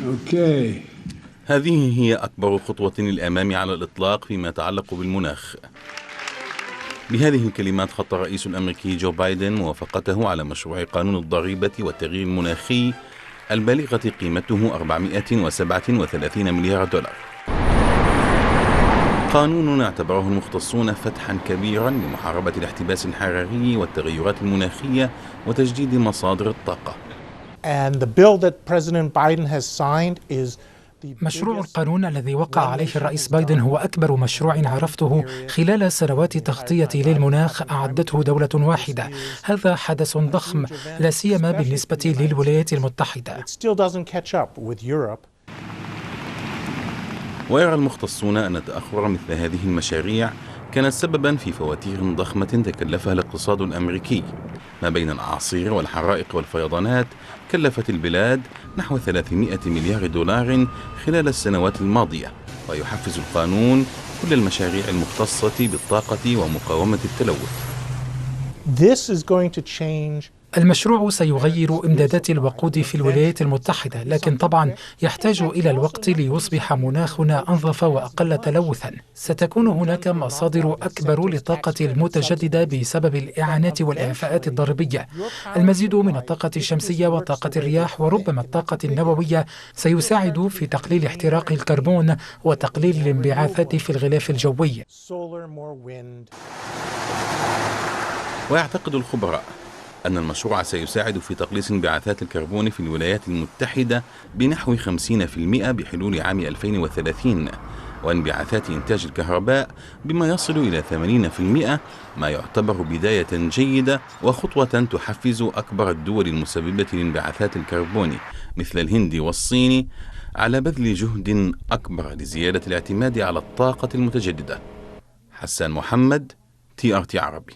أوكي. هذه هي أكبر خطوة للأمام على الإطلاق فيما يتعلق بالمناخ. بهذه الكلمات خط الرئيس الأمريكي جو بايدن موافقته على مشروع قانون الضريبة والتغيير المناخي البالغة قيمته 437 مليار دولار. قانون اعتبره المختصون فتحا كبيرا لمحاربة الاحتباس الحراري والتغيرات المناخية وتجديد مصادر الطاقة. مشروع القانون الذي وقع عليه الرئيس بايدن هو أكبر مشروع عرفته خلال سنوات تغطية للمناخ أعدته دولة واحدة. هذا حدث ضخم لا سيما بالنسبة للولايات المتحدة. ويرى المختصون أن تأخر مثل هذه المشاريع كانت سببا في فواتير ضخمة تكلفها الاقتصاد الأمريكي. ما بين الأعاصير والحرائق والفيضانات كلفت البلاد نحو 300 مليار دولار خلال السنوات الماضية. ويحفز القانون كل المشاريع المختصة بالطاقة ومقاومة التلوث. المشروع سيغير إمدادات الوقود في الولايات المتحدة، لكن طبعا يحتاج إلى الوقت ليصبح مناخنا أنظف وأقل تلوثا. ستكون هناك مصادر أكبر للطاقة المتجددة بسبب الإعانات والإعفاءات الضريبية. المزيد من الطاقة الشمسية وطاقة الرياح وربما الطاقة النووية سيساعد في تقليل احتراق الكربون وتقليل الانبعاثات في الغلاف الجوي. ويعتقد الخبراء أن المشروع سيساعد في تقليص انبعاثات الكربون في الولايات المتحدة بنحو 50% بحلول عام 2030، وانبعاثات إنتاج الكهرباء بما يصل إلى 80%، ما يعتبر بداية جيدة وخطوة تحفز أكبر الدول المسببة لانبعاثات الكربون مثل الهند والصين على بذل جهد أكبر لزيادة الاعتماد على الطاقة المتجددة. حسان محمد، TRT عربي.